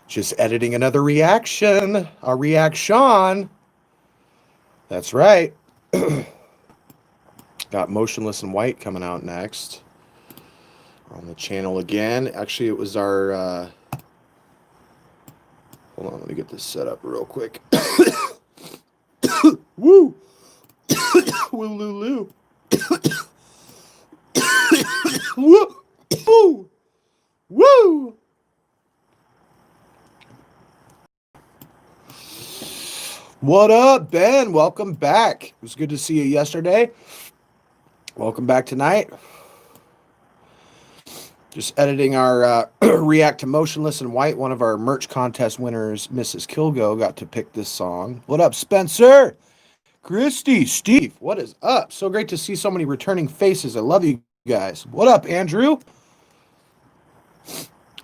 Just editing another reaction. A reaction. That's right. Got Motionless and White coming out next on the channel again. Actually, it was our. Hold on, let me get this set up real quick. Woo! Woo loo loo. Woo! Woo! Woo! What up, Ben? Welcome back. It was good to see you yesterday. Welcome back tonight. Just editing our react to Motionless and White. One of our merch contest winners, Mrs. Kilgo, got to pick this song. What up, Spencer? Christy, Steve, what is up? So great to see so many returning faces. I love you guys. What up, Andrew?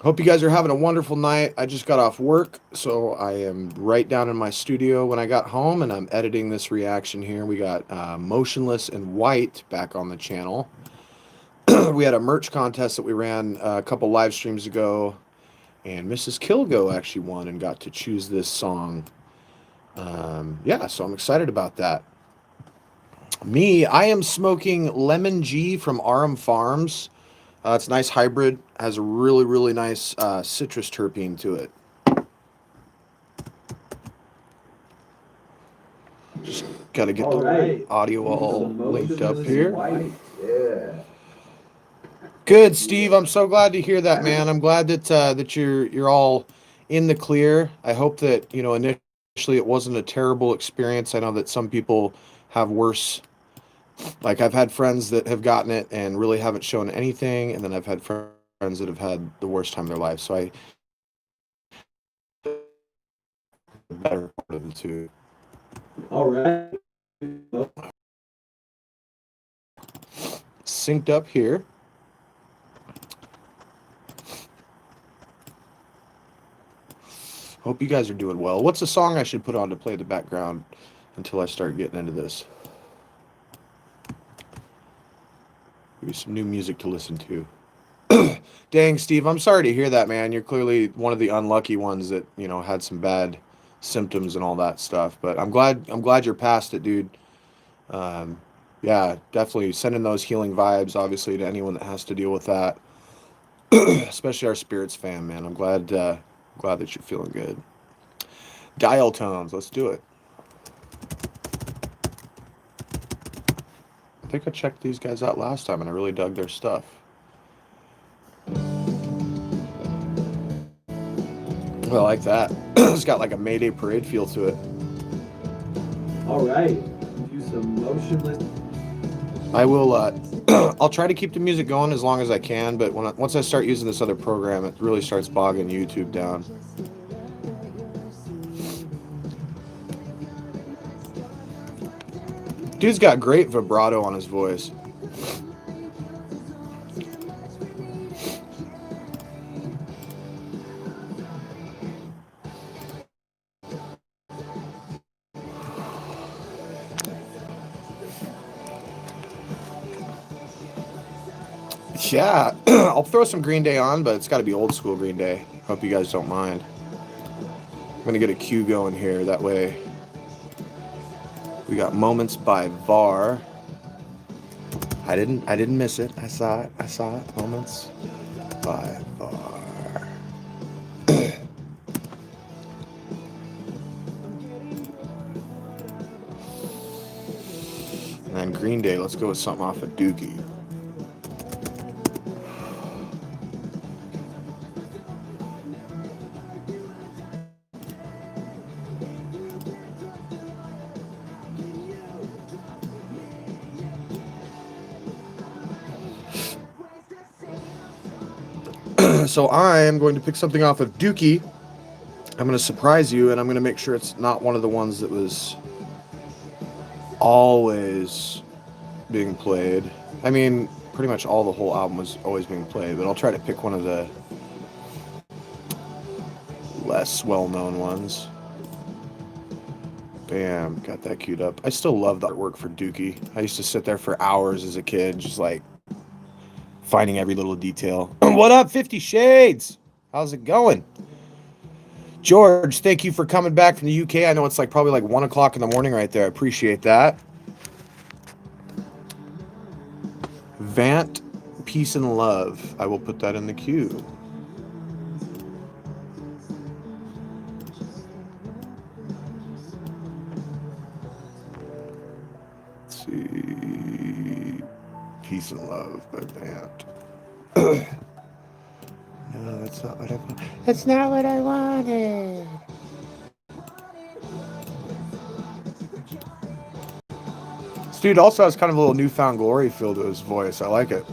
Hope you guys are having a wonderful night. I just got off work, so I am right down in my studio when I got home, and I'm editing this reaction here. We got Motionless and White back on the channel. We had a merch contest that we ran a couple live streams ago, and Mrs. Kilgo actually won and got to choose this song. Yeah, so I'm excited about that. Me, I am smoking Lemon G from Arum Farms. It's a nice hybrid, has a really nice citrus terpene to it. Just got to get the audio all linked up here. Yeah. Good, Steve. I'm so glad to hear that, man. I'm glad that that you're all in the clear. I hope that initially it wasn't a terrible experience. I know that some people have worse. Like I've had friends that have gotten it and really haven't shown anything, and then I've had friends that have had the worst time of their life. So I better part of the two. All right. Synced up here. Hope you guys are doing well. What's a song I should put on to play the background until I start getting into this? Maybe some new music to listen to. Dang, Steve, I'm sorry to hear that, man. You're clearly one of the unlucky ones that, had some bad symptoms and all that stuff. But I'm glad you're past it, dude. Yeah, definitely sending those healing vibes, obviously, to anyone that has to deal with that. Especially our Spirits fam, man. I'm glad that you're feeling good. Dial tones, let's do it. I think I checked these guys out last time and I really dug their stuff. I like that. It's got like a Mayday parade feel to it. All right. Do some Motionless. I will. I'll try to keep the music going as long as I can, but once I start using this other program, it really starts bogging YouTube down. Dude's got great vibrato on his voice. Yeah, I'll throw some Green Day on, but it's got to be old school Green Day. Hope you guys don't mind. I'm gonna get a cue going here. That way, we got Moments by VAR. I didn't miss it. I saw it. Moments by VAR. And then Green Day. Let's go with something off of Dookie. So I'm going to pick something off of Dookie. I'm going to surprise you, and I'm going to make sure it's not one of the ones that was always being played. I mean, pretty much the whole album was always being played, but I'll try to pick one of the less well-known ones. Bam, got that queued up. I still love the artwork for Dookie. I used to sit there for hours as a kid, just like finding every little detail. What up, 50 Shades? How's it going? George, thank you for coming back from the UK. I know it's like probably like 1 o'clock in the morning right there. I appreciate that. Vant, peace and love. I will put that in the queue. Let's see. Peace and love by Vant. No, that's not what I wanted. That's not what I wanted. This dude also has kind of a little newfound glory feel to his voice. I like it.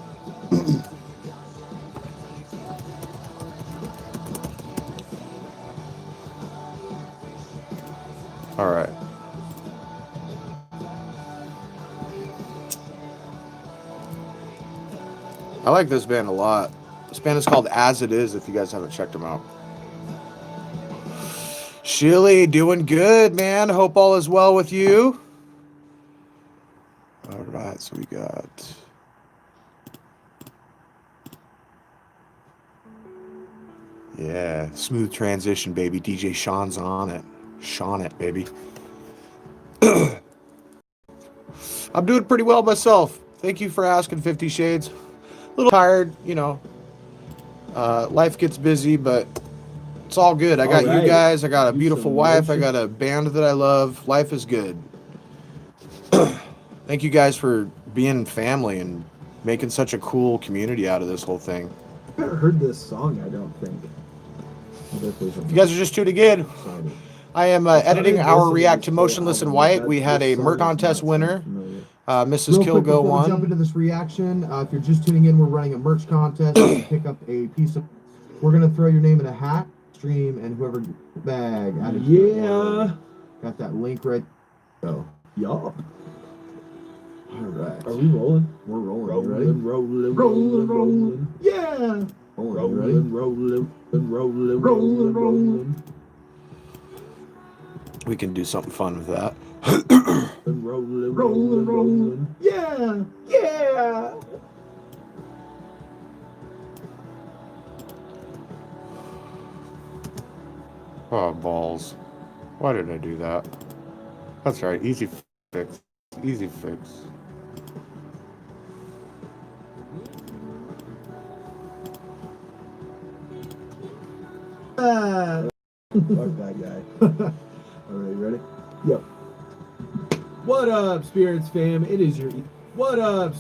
All right. I like this band a lot. This band is called As It Is, if you guys haven't checked them out. Shilly, doing good, man. Hope all is well with you. All right, so we got... Yeah, smooth transition, baby. DJ Sean's on it. Sean it, baby. I'm doing pretty well myself. Thank you for asking, 50 Shades. A little tired, you know. Life gets busy, but it's all good. I got you guys. I got a beautiful wife. I got a band that I love. Life is good. Thank you guys for being family and making such a cool community out of this whole thing. I've never heard this song, I don't think. If you guys are just tuning in, I am editing our react to Motionless and White. We had a merch contest winner. Mrs. Kilgo won. Jump into this reaction. If you're just tuning in, we're running a merch contest. You can pick up a piece of. We're gonna throw your name in a hat, stream, and whoever bag. Yeah. Got that link right. Oh, y'all. All right. Are we rolling? We're rolling. Rolling, rolling, rolling, rolling. Yeah. Rolling, rolling, rolling. We can do something fun with that. Rolling, rolling, rolling. Yeah. Yeah. Oh, balls. Why did I do that? That's right. Easy fix. Easy fix. Fuck that guy. All right, ready? Yo. What up, Spirits fam? It is your... What up,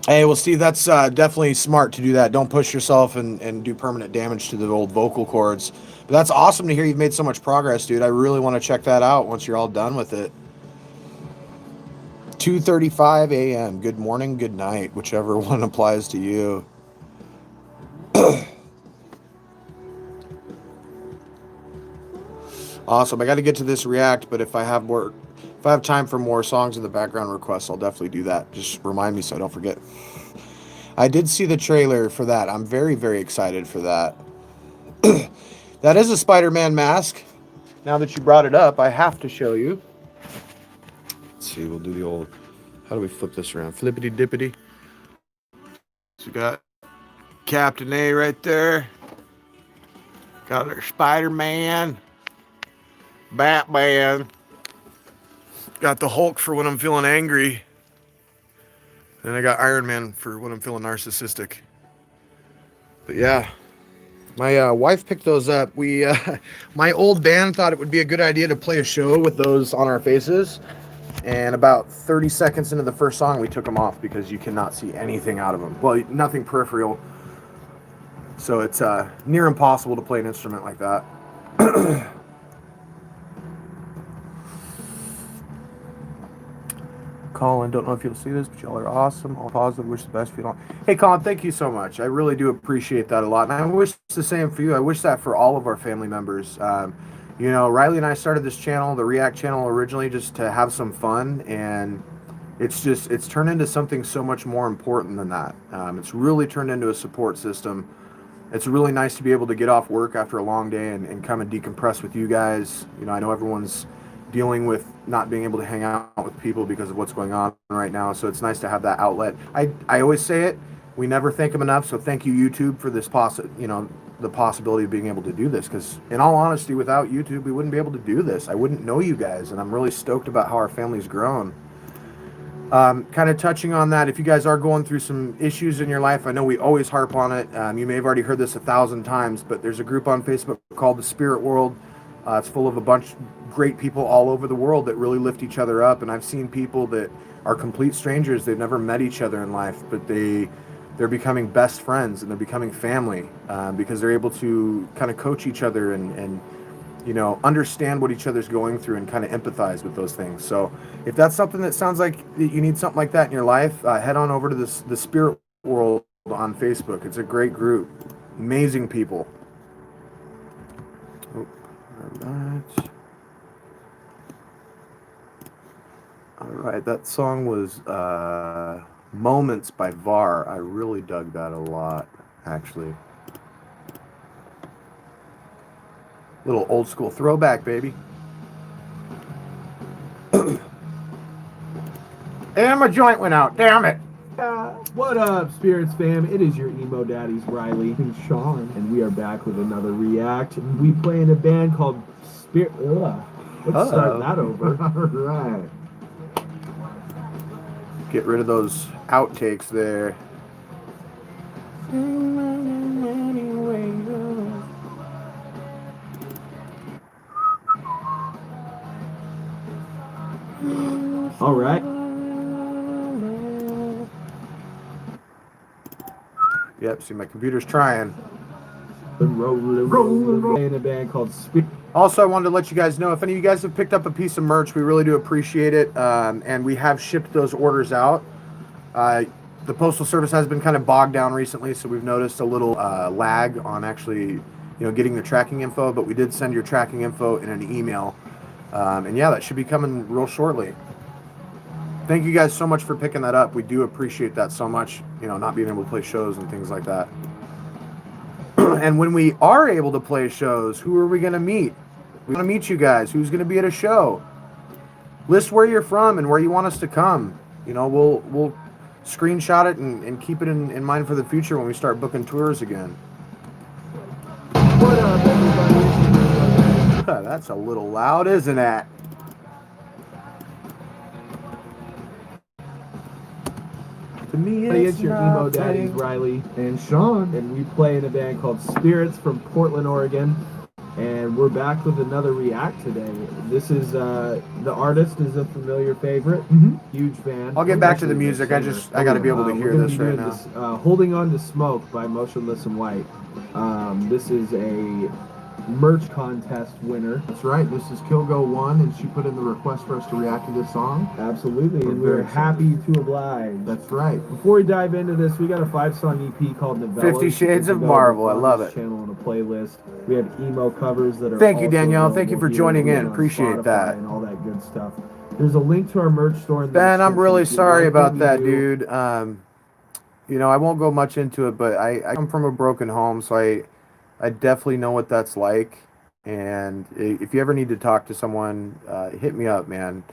Hey, well, Steve, that's definitely smart to do that. Don't push yourself and do permanent damage to the old vocal cords. But that's awesome to hear you've made so much progress, dude. I really want to check that out once you're all done with it. 2:35 a.m. Good morning, good night, whichever one applies to you. Awesome. I got to get to this react, but if I have time for more songs in the background requests, I'll definitely do that. Just remind me so I don't forget. I did see the trailer for that. I'm very, very excited for that. That is a Spider-Man mask. Now that you brought it up, I have to show you. Let's see. We'll do the old... How do we flip this around? Flippity dippity. So we got Captain A right there. Got our Spider-Man. Batman. Got the Hulk for when I'm feeling angry. And I got Iron Man for when I'm feeling narcissistic. But yeah, my wife picked those up. We, my old band thought it would be a good idea to play a show with those on our faces. And about 30 seconds into the first song, we took them off because you cannot see anything out of them. Well, nothing peripheral. So it's near impossible to play an instrument like that. Colin, don't know if you'll see this, but y'all are awesome. All positive, wish the best for you all. Hey, Colin, thank you so much. I really do appreciate that a lot. And I wish the same for you. I wish that for all of our family members. You know, Riley and I started this channel, the React channel, originally just to have some fun. And it's turned into something so much more important than that. It's really turned into a support system. It's really nice to be able to get off work after a long day and come and decompress with you guys. You know, I know everyone's dealing with not being able to hang out with people because of what's going on right now. So it's nice to have that outlet. I always say it, we never thank them enough. So thank you, YouTube, for this the possibility of being able to do this. Because in all honesty, without YouTube, we wouldn't be able to do this. I wouldn't know you guys, and I'm really stoked about how our family's grown. Kind of touching on that, if you guys are going through some issues in your life, I know we always harp on it. You may have already heard this 1,000 times, but there's a group on Facebook called the Spirit World. It's full of a bunch of great people all over the world that really lift each other up. And I've seen people that are complete strangers. They've never met each other in life, but they're becoming best friends and they're becoming family because they're able to kind of coach each other and understand what each other's going through and kind of empathize with those things. So if that's something that sounds like you need something like that in your life, head on over to the Spirit World on Facebook. It's a great group. Amazing people. Oh, all right, that song was Moments by VAR. I really dug that a lot, actually. Little old school throwback, baby. And my joint went out, damn it. What up, Spirits fam? It is your emo daddies, Riley and Sean, and we are back with another react. We play in a band called Spirit. Let's start that over. All right. Get rid of those outtakes there. All right. Yep, see, my computer's trying. Rolling in a band called Spirit. Also, I wanted to let you guys know, if any of you guys have picked up a piece of merch, we really do appreciate it. And we have shipped those orders out. The Postal Service has been kind of bogged down recently, so we've noticed a little lag on actually, getting the tracking info. But we did send your tracking info in an email. And yeah, that should be coming real shortly. Thank you guys so much for picking that up. We do appreciate that so much, not being able to play shows and things like that. And when we are able to play shows, who are we going to meet? We want to meet you guys. Who's going to be at a show? List where you're from and where you want us to come. We'll screenshot it and keep it in mind for the future when we start booking tours again. What up, everybody? That's a little loud, isn't it? To me, It's your emo daddies, Riley and Sean, and we play in a band called Spirits from Portland, Oregon. And we're back with another react today. This is the artist is a familiar favorite, huge fan. I'll get back to the music. I got to be able to hear this right now. Holding On to Smoke by Motionless and White. This is a merch contest winner. That's right. This is Kilgo 1, and she put in the request for us to react to this song. Absolutely, and we're happy to oblige. That's right. Before we dive into this, we got a 5-song EP called Novellas. 50 Shades of Marvel. I love it. Channel and a playlist. We have emo covers that are. Thank you, Danielle. Thank you for joining in. Appreciate that. And all that good stuff. There's a link to our merch store in the Ben, I'm really description. sorry about that, dude. I won't go much into it, but I come from a broken home, so I definitely know what that's like. And if you ever need to talk to someone, hit me up, man.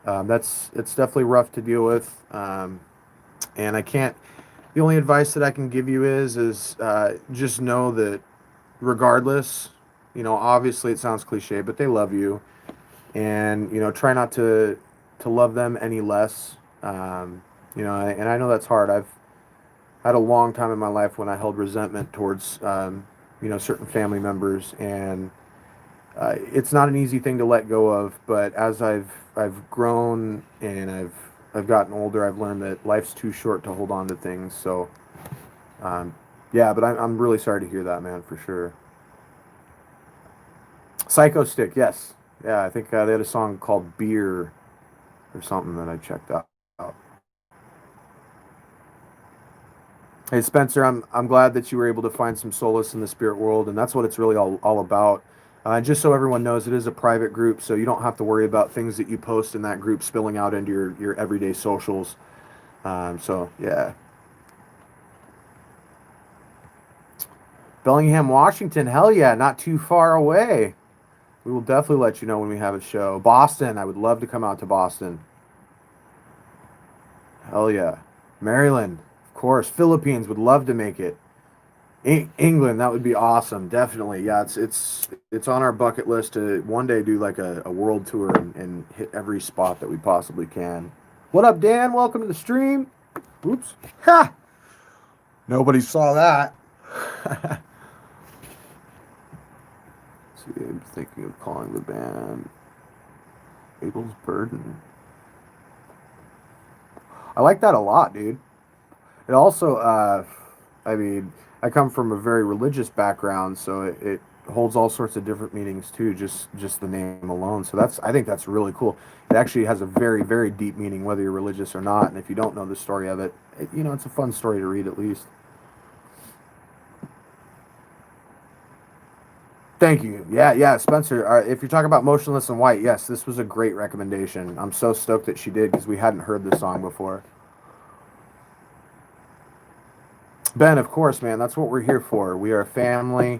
It's definitely rough to deal with. And the only advice that I can give you is just know that regardless, obviously it sounds cliche, but they love you. And, try not to love them any less. And I know that's hard. I've had a long time in my life when I held resentment towards, certain family members, and it's not an easy thing to let go of. But as I've grown and I've gotten older, I've learned that life's too short to hold on to things. So, but I'm really sorry to hear that, man, for sure. Psycho Stick, yes. Yeah, I think they had a song called Beer or something that I checked out. Hey Spencer, I'm glad that you were able to find some solace in the spirit world, and that's what it's really all about. Just so everyone knows, it is a private group, so you don't have to worry about things that you post in that group spilling out into your everyday socials. So yeah. Bellingham, Washington, hell yeah, not too far away. We will definitely let you know when we have a show. Boston, I would love to come out to Boston. Hell yeah. Maryland, of course. Philippines, would love to make it. England, that would be awesome. Definitely. Yeah, it's on our bucket list to one day do like a world tour and hit every spot that we possibly can. What up, Dan? Welcome to the stream. Oops. Ha! Nobody saw that. See, I'm thinking of calling the band Abel's Burden. I like that a lot, dude. It also, I mean, I come from a very religious background, so it holds all sorts of different meanings too, just the name alone. So I think that's really cool. It actually has a very, very deep meaning, whether you're religious or not. And if you don't know the story of it, it's a fun story to read at least. Thank you. Yeah, Spencer. If you're talking about Motionless and White, yes, this was a great recommendation. I'm so stoked that she did because we hadn't heard this song before. Ben, of course, man, that's what we're here for. We are a family.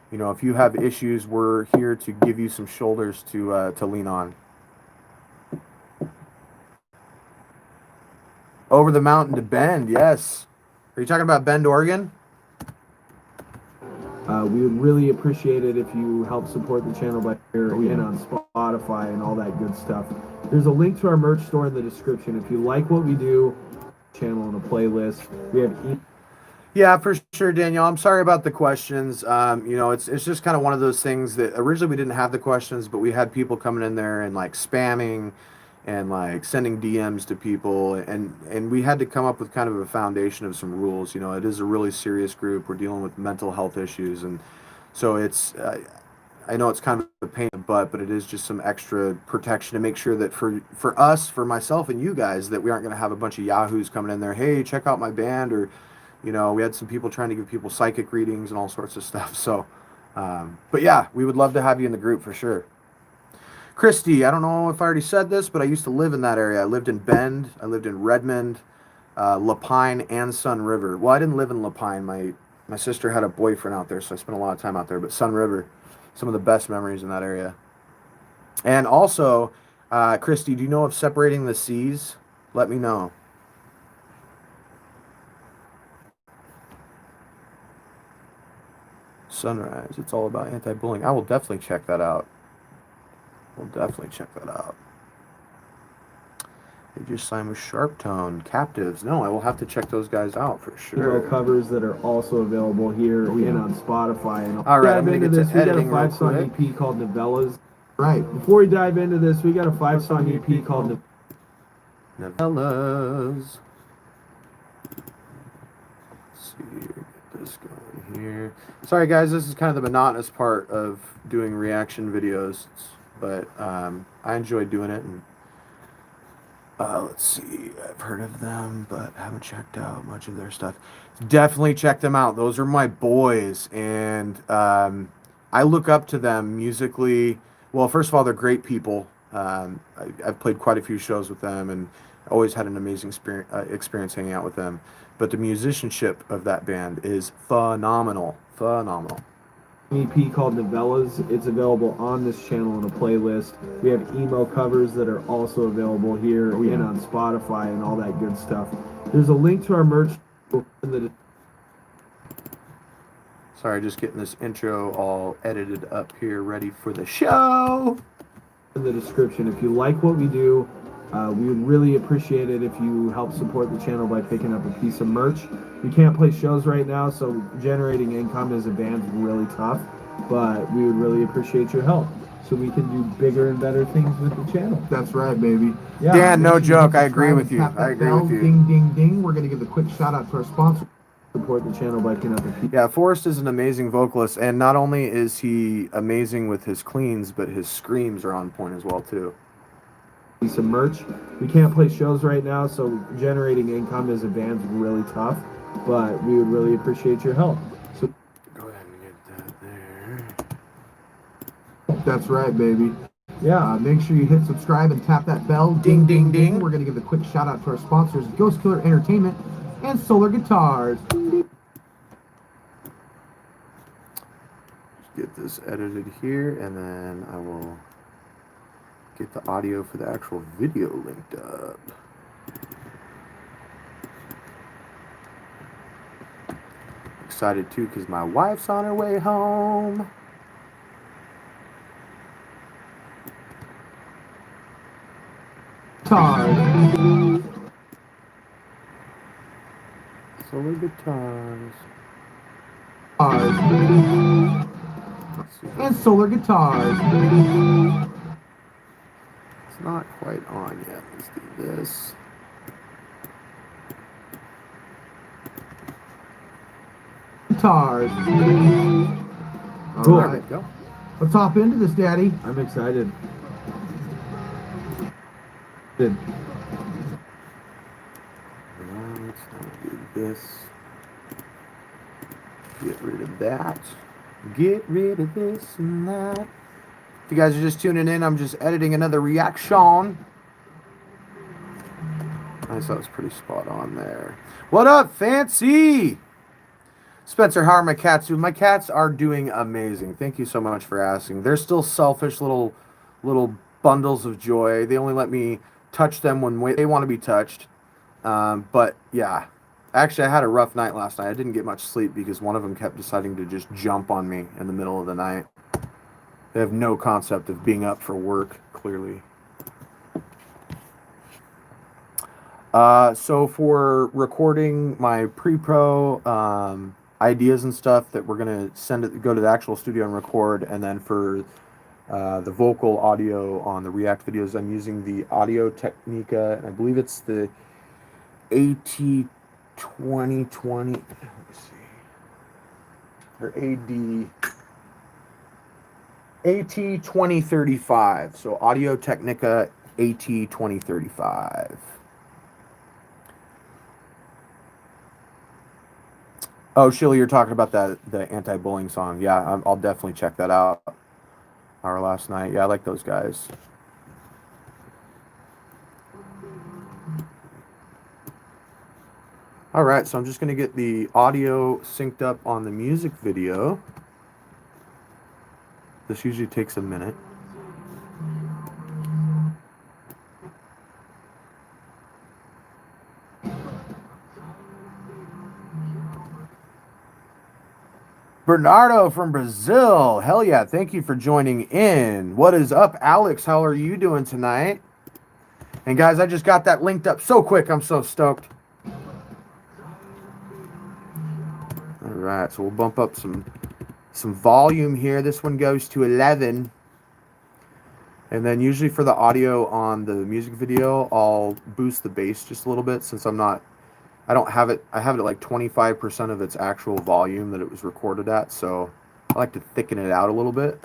If you have issues, we're here to give you some shoulders to lean on. Over the mountain to Bend, yes. Are you talking about Bend, Oregon? We would really appreciate it if you help support the channel by sharing on Spotify and all that good stuff. There's a link to our merch store in the description. If you like what we do, channel and a playlist. We have Yeah, for sure, Danielle. I'm sorry about the questions. It's just kind of one of those things that originally we didn't have the questions, but we had people coming in there and like spamming and like sending DMs to people, and we had to come up with kind of a foundation of some rules. It is a really serious group. We're dealing with mental health issues, and so it's I know it's kind of a pain in the butt, but it is just some extra protection to make sure that for us, for myself and you guys, that we aren't going to have a bunch of yahoos coming in there. Hey, check out my band, or we had some people trying to give people psychic readings and all sorts of stuff. So, but yeah, we would love to have you in the group for sure. Christy, I don't know if I already said this, but I used to live in that area. I lived in Bend. I lived in Redmond, Lapine, and Sun River. Well, I didn't live in Lapine. My sister had a boyfriend out there, so I spent a lot of time out there. But Sun River, some of the best memories in that area. And also, Christy, do you know of Separating the Seas? Let me know. Sunrise. It's all about anti-bullying. I will definitely check that out. They just signed with Sharp Tone. Captives. No, I will have to check those guys out for sure. Covers that are also available here and on Spotify. And all right, I'm going to get to editing real quick. We got a 5-song EP called Novellas. Right. Before we dive into this, we got a 5-song EP called Novellas. Let's see here. Get this going here. Sorry, guys. This is kind of the monotonous part of doing reaction videos, but I enjoy doing it. And let's see. I've heard of them, but haven't checked out much of their stuff. Definitely check them out. Those are my boys, and I look up to them musically. Well, first of all, they're great people. I've played quite a few shows with them, and always had an amazing experience hanging out with them. But the musicianship of that band is phenomenal. EP called Novellas. It's available on this channel in a playlist. We have emo covers that are also available here and on Spotify and all that good stuff. There's a link to our merch in the... Sorry, just getting this intro all edited up here, ready for the show. In the description. If you like what we do, we would really appreciate it if you help support the channel by picking up a piece of merch. We can't play shows right now, so generating income as a band is really tough, but we would really appreciate your help so we can do bigger and better things with the channel. That's right, baby. Yeah, Dan, no joke. I agree with you. I agree with you. Ding, ding, ding. We're going to give a quick shout out to our sponsor. Support the channel by picking up a piece. Yeah, Forrest is an amazing vocalist, and not only is he amazing with his cleans, but his screams are on point as well, too. Some merch. We can't play shows right now, so generating income as a band is really tough, but we would really appreciate your help. So go ahead and get that there. That's right, baby. Yeah, make sure you hit subscribe and tap that bell. Ding, ding, ding. We're going to give a quick shout out to our sponsors, Ghost Killer Entertainment and Solar Guitars. Get this this edited here, and then I will get the audio for the actual video linked up. Excited too because my wife's on her way home. Guitars. Solar guitars. And solar guitars. It's not quite on yet. Let's do this. Guitars. Cool. All right. Go. Let's hop into this, Daddy. I'm excited. Good. Let's do this. Get rid of that. Get rid of this and that. If you guys are just tuning in, I'm just editing another reaction. Nice, that was pretty spot on there. What up, Fancy? Spencer, how are my cats doing? My cats are doing amazing. Thank you so much for asking. They're still selfish little bundles of joy. They only let me touch them when they want to be touched. But yeah, actually I had a rough night last night. I didn't get much sleep because one of them kept deciding to just jump on me in the middle of the night. They have no concept of being up for work, clearly. So for recording my pre-pro ideas and stuff that we're gonna go to the actual studio and record, and then for the vocal audio on the React videos, I'm using the Audio Technica, and I believe it's the AT2020. Let's see, or AT2035. So Audio Technica AT2035. Oh, Shilly, you're talking about the anti-bullying song. Yeah, I'll definitely check that out. Our last night. Yeah, I like those guys. All right, so I'm just going to get the audio synced up on the music video. This usually takes a minute. Bernardo from Brazil. Hell yeah, thank you for joining in. What is up, Alex? How are you doing tonight? And guys, I just got that linked up so quick. I'm so stoked. All right, so we'll bump up some volume here. This one goes to 11. And then usually for the audio on the music video, I'll boost the bass just a little bit since I have it at like 25% of its actual volume that it was recorded at, so I like to thicken it out a little bit.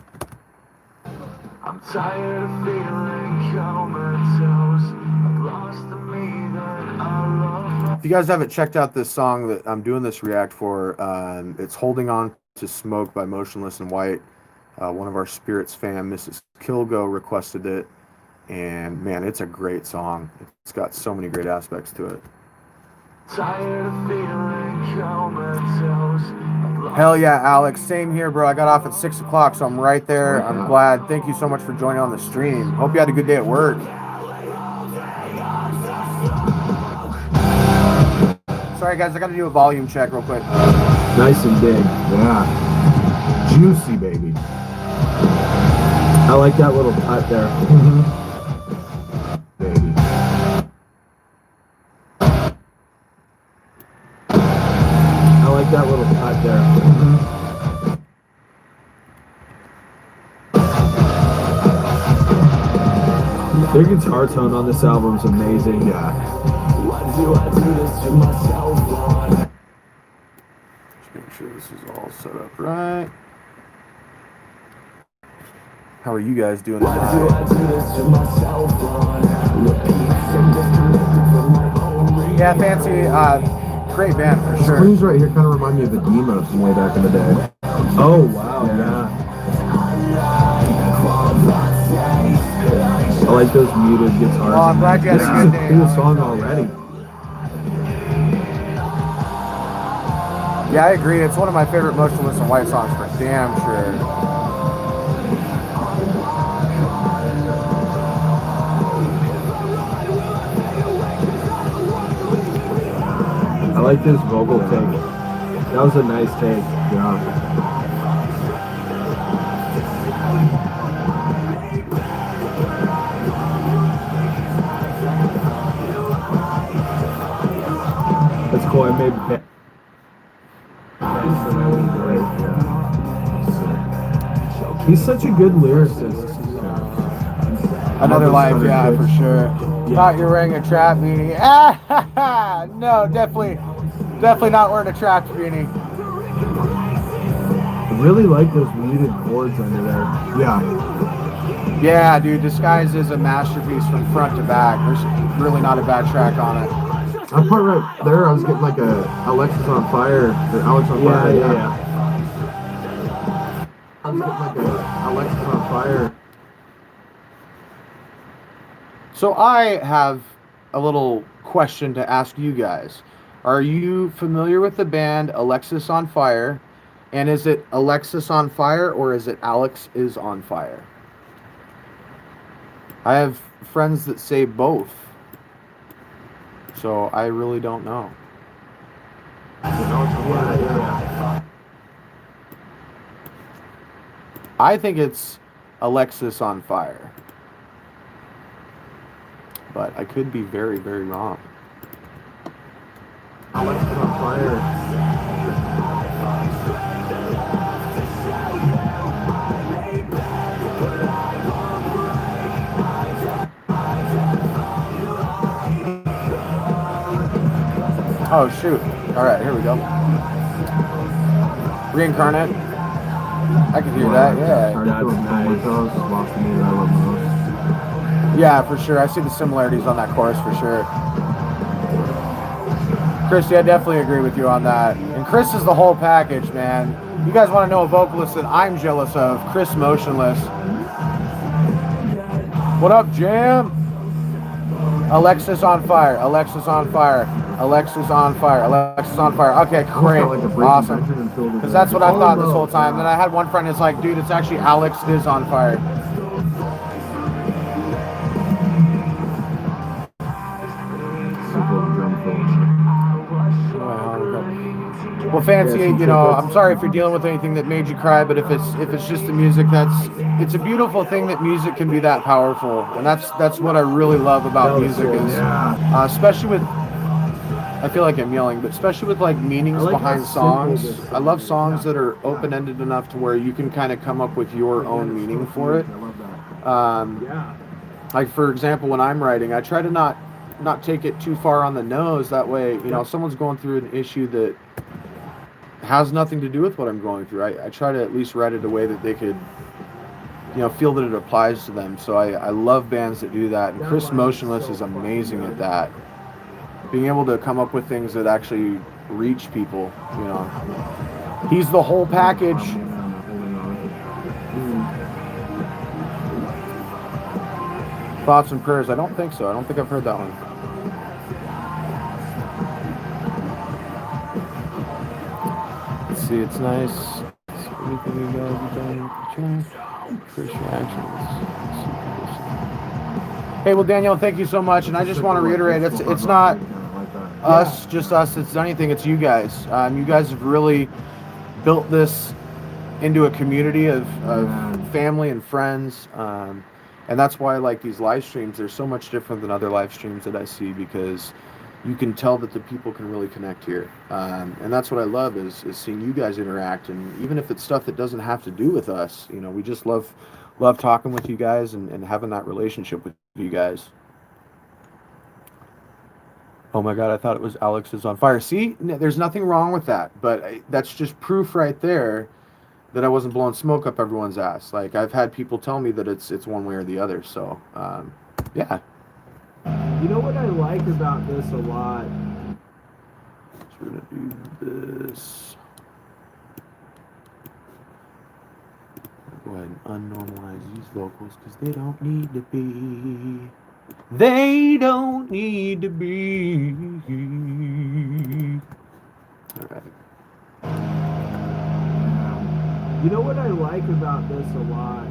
I'm tired of feeling comatose. I've lost the me that I love. If you guys haven't checked out this song that I'm doing this react for, it's Holding On to Smoke by Motionless and White. One of our Spirits fan, Mrs. Kilgo, requested it, and man, it's a great song. It's got so many great aspects to it. Tired of feeling comatose. Hell yeah, Alex. Same here, bro. I got off at 6 o'clock, so I'm right there. I'm glad. Thank you so much for joining on the stream. Hope you had a good day at work. Sorry, guys. I got to do a volume check real quick. Nice and big. Yeah. Juicy, baby. I like that little cut there. Baby. I like that little cut there. Their guitar tone on this album is amazing. Yeah. Just make sure this is all set up right. How are you guys doing tonight? Yeah, Fancy. Great band for sure. Screams right here kind of remind me of the Demos from way back in the day. Oh, wow, yeah. I like those muted guitars. Oh, I'm glad you had a good day. This is a cool song already. Yeah, I agree. It's one of my favorite Motionless and White songs for damn sure. I like this vocal take. That was a nice take. Yeah. That's cool. I made He's such a good lyricist. Another life, yeah, for sure. Yeah. Thought you were wearing a trap beanie. Ah, no, definitely not wearing a trap beanie. I really like those muted chords under there. Yeah. Yeah, dude, Disguise is a masterpiece from front to back. There's really not a bad track on it. That part right there, I was getting like a Alexis on Fire, or Alex on Fire. Yeah. I was getting like a Alexis on Fire. So I have a little question to ask you guys. Are you familiar with the band Alexis on Fire? And is it Alexis on Fire or is it Alex is on Fire? I have friends that say both. So I really don't know. Yeah. I think it's Alexis on Fire. But I could be very, very wrong. Alexis on Fire. Oh, shoot. All right, here we go. Reincarnate. I can hear that, yeah. Yeah, for sure. I see the similarities on that chorus for sure. Christy, I definitely agree with you on that. And Chris is the whole package, man. You guys want to know a vocalist that I'm jealous of? Chris Motionless. What up, Jam? Alexis on Fire. Alexis on Fire. Alexis on Fire. Alexis on Fire. Okay, great. Awesome. Because that's what I thought this whole time. Then I had one friend that's like, dude, it's actually Alex is on Fire. Well, Fancy, you know, I'm sorry if you're dealing with anything that made you cry, but if it's just the music, it's a beautiful thing that music can be that powerful, and that's what I really love about music is, especially with, I feel like I'm yelling, but especially with like meanings behind songs. I love songs that are open-ended enough to where you can kind of come up with your own meaning for it. Like for example, when I'm writing, I try to not take it too far on the nose. That way, you know, if someone's going through an issue that has nothing to do with what I'm going through, I try to at least write it a way that they could, you know, feel that it applies to them. So I love bands that do that, and Chris Motionless is amazing at that. Being able to come up with things that actually reach people, you know. He's the whole package. Thoughts and prayers? I don't think so. I don't think I've heard that one. Let's see, it's nice. Everything you guys have done. First reactions. Hey, well, Danielle, thank you so much. And I just want to reiterate, it's not us, just us. It's anything. It's you guys. You guys have really built this into a community of family and friends. And that's why I like these live streams. They're so much different than other live streams that I see, because you can tell that the people can really connect here. And that's what I love is seeing you guys interact. And even if it's stuff that doesn't have to do with us, you know, we just love talking with you guys and having that relationship with you guys. Oh my God, I thought it was Alex is on Fire. See, there's nothing wrong with that, but that's just proof right there that I wasn't blowing smoke up everyone's ass. Like, I've had people tell me that it's one way or the other. So, yeah. You know what I like about this a lot? So we're gonna do this. Go ahead and unnormalize these vocals because they don't need to be. They don't need to be. All right. You know what I like about this a lot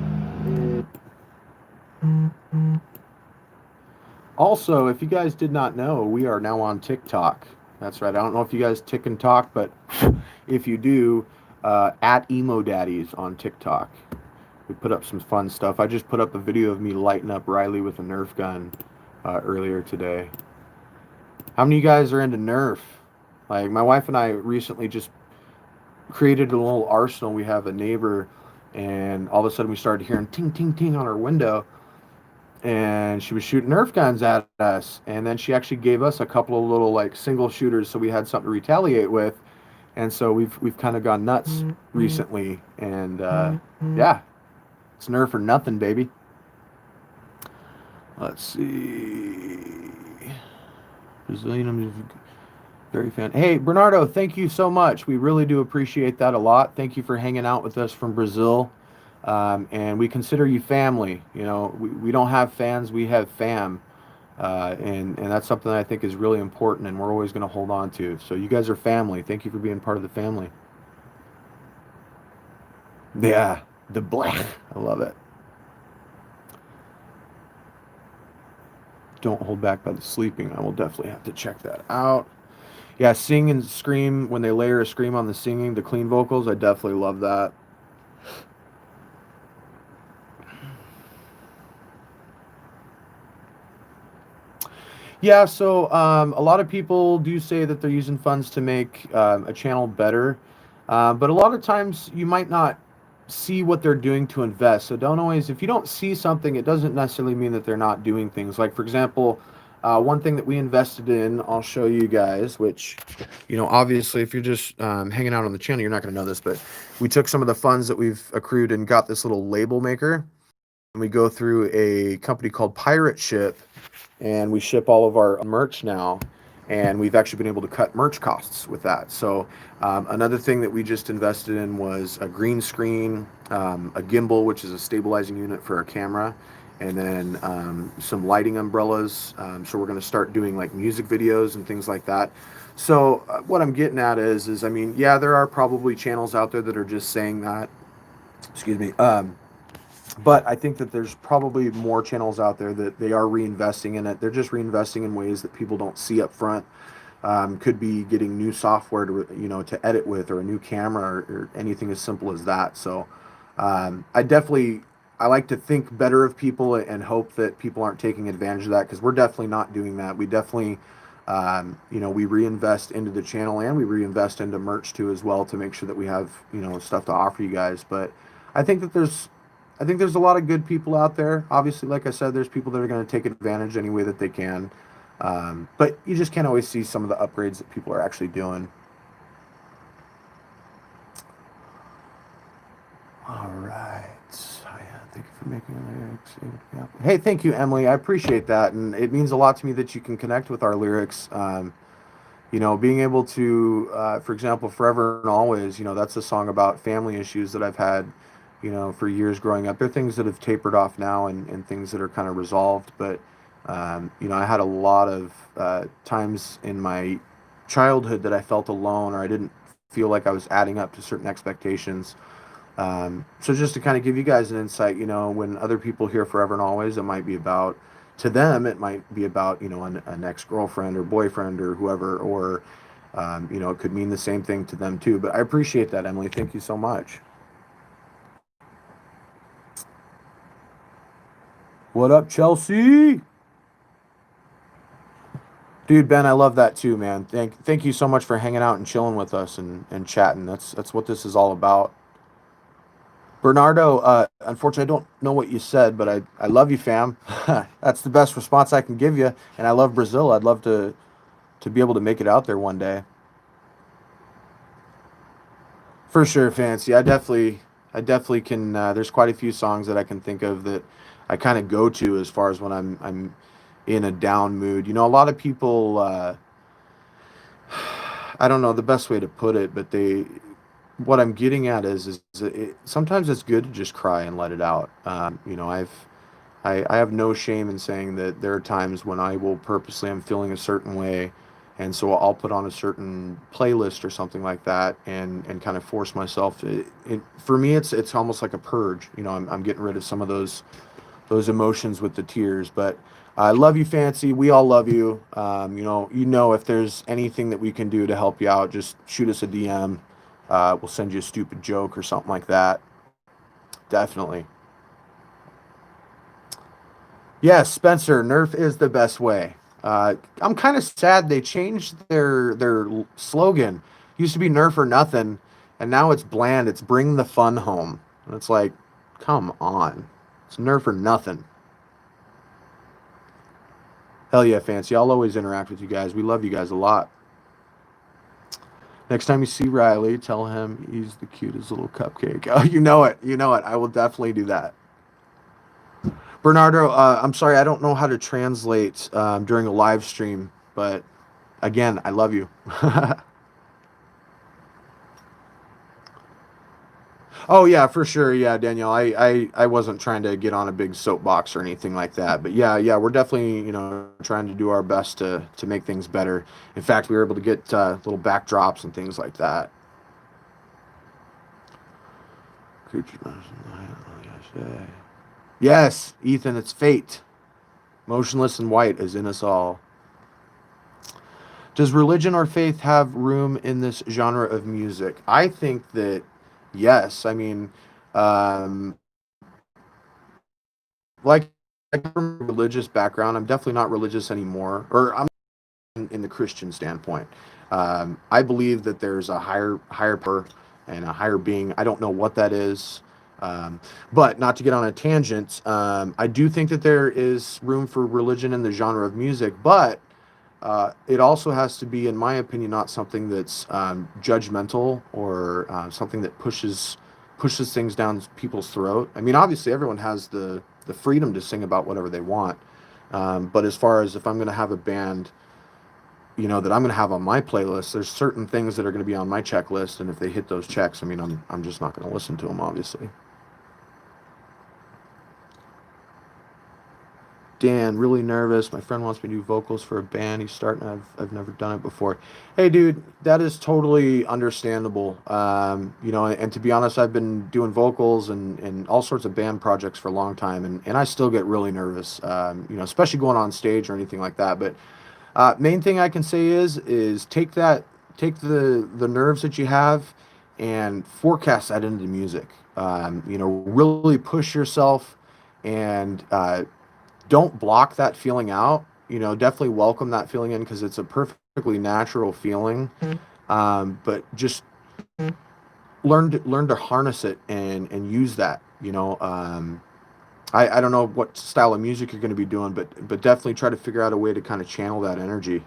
is... Also, if you guys did not know, we are now on TikTok. That's right. I don't know if you guys tick and talk, but if you do, at Emo Daddies on TikTok. We put up some fun stuff. I just put up a video of me lighting up Riley with a Nerf gun earlier today. How many of you guys are into Nerf? Like, my wife and I recently just created a little arsenal. We have a neighbor, and all of a sudden we started hearing ting, ting, ting on our window, and she was shooting Nerf guns at us. And then she actually gave us a couple of little like single shooters, so we had something to retaliate with. And so we've kind of gone nuts recently, and yeah, it's Nerf or nothing, baby. Let's see. Brazilian, very fan. Hey, Bernardo, thank you so much. We really do appreciate that a lot. Thank you for hanging out with us from Brazil. And we consider you family. You know, we don't have fans, we have fam. And that's something that I think is really important, and we're always going to hold on to. So you guys are family. Thank you for being part of the family. Yeah, the black. I love it. Don't hold back by the sleeping. I will definitely have to check that out. Yeah, sing and scream when they layer a scream on the singing, the clean vocals. I definitely love that. Yeah, so a lot of people do say that they're using funds to make a channel better, but a lot of times you might not see what they're doing to invest. So don't always, if you don't see something, it doesn't necessarily mean that they're not doing things. Like, for example, one thing that we invested in, I'll show you guys, which, you know, obviously if you're just hanging out on the channel, you're not going to know this, but we took some of the funds that we've accrued and got this little label maker, and we go through a company called Pirate Ship, and we ship all of our merch now, and we've actually been able to cut merch costs with that. So another thing that we just invested in was a green screen, a gimbal, which is a stabilizing unit for our camera, and then some lighting umbrellas. So we're going to start doing like music videos and things like that. So what I'm getting at is I mean, yeah, there are probably channels out there that are just saying that, excuse me, but I think that there's probably more channels out there that they are reinvesting in it. They're just reinvesting in ways that people don't see up front. Could be getting new software to, you know, to edit with, or a new camera, or anything as simple as that. So I like to think better of people and hope that people aren't taking advantage of that, because we're definitely not doing that. We definitely, you know, we reinvest into the channel, and we reinvest into merch too as well, to make sure that we have, you know, stuff to offer you guys. But I think that there's a lot of good people out there. Obviously, like I said, there's people that are going to take advantage any way that they can. But you just can't always see some of the upgrades that people are actually doing. All right. Thank you for making lyrics. Hey, thank you, Emily. I appreciate that. And it means a lot to me that you can connect with our lyrics. You know, being able to, for example, Forever and Always, you know, that's a song about family issues that I've had, you know, for years growing up. There are things that have tapered off now, and things that are kind of resolved. But, you know, I had a lot of times in my childhood that I felt alone, or I didn't feel like I was adding up to certain expectations. So just to kind of give you guys an insight, you know, when other people hear Forever and Always, it might be about, to them, it might be about, you know, an ex-girlfriend or boyfriend or whoever, or, you know, it could mean the same thing to them too. But I appreciate that, Emily. Thank you so much. What up, Chelsea? Dude, Ben, I love that too, man. Thank you so much for hanging out and chilling with us, and chatting. That's what this is all about. Bernardo, unfortunately, I don't know what you said, but I love you, fam. That's the best response I can give you. And I love Brazil. I'd love to be able to make it out there one day. For sure, Fancy. I definitely can. There's quite a few songs that I can think of that I kind of go to as far as when I'm in a down mood. You know, a lot of people. I don't know the best way to put it, but what I'm getting at is sometimes it's good to just cry and let it out. You know, I have no shame in saying that there are times when I will purposely, I'm feeling a certain way, and so I'll put on a certain playlist or something like that, and kind of force myself. For me, it's almost like a purge. You know, I'm getting rid of some of those emotions with the tears. But I love you, Fancy. We all love you. If there's anything that we can do to help you out, just shoot us a DM. We'll send you a stupid joke or something like that. Definitely. Yes, Spencer. Nerf is the best way. I'm kind of sad they changed their slogan. Used to be Nerf or nothing, and now it's bland. It's bring the fun home. And it's like, come on, it's Nerf or nothing. Hell yeah, Fancy. I'll always interact with you guys. We love you guys a lot. Next time you see Riley, tell him he's the cutest little cupcake. Oh, you know it. You know it. I will definitely do that. Bernardo, I'm sorry. I don't know how to translate during a live stream, but again, I love you. Oh yeah, for sure. Yeah, Daniel. I wasn't trying to get on a big soapbox or anything like that. But yeah, we're definitely, trying to do our best to make things better. In fact, we were able to get little backdrops and things like that. Yes, Ethan, it's fate. Motionless and white is in us all. Does religion or faith have room in this genre of music? I think that yes. I mean, um, like from a religious background, I'm definitely not religious anymore, or I'm in the Christian standpoint. I believe that there's a higher power and a higher being. I don't know what that is. But not to get on a tangent, I do think that there is room for religion in the genre of music, but it also has to be, in my opinion, not something that's judgmental or something that pushes things down people's throat. I mean, obviously, everyone has the freedom to sing about whatever they want. But as far as if I'm going to have a band, that I'm going to have on my playlist, there's certain things that are going to be on my checklist, and if they hit those checks, I mean, I'm just not going to listen to them, obviously. Dan, really nervous. My friend wants me to do vocals for a band. He's starting. I've never done it before. Hey, dude, that is totally understandable. And to be honest, I've been doing vocals and all sorts of band projects for a long time, and I still get really nervous. Especially going on stage or anything like that. But main thing I can say is take the nerves that you have and forecast that into the music. Really push yourself and don't block that feeling out. Definitely welcome that feeling in because it's a perfectly natural feeling. But just learn to harness it and use that. I don't know what style of music you're going to be doing, but definitely try to figure out a way to kind of channel that energy.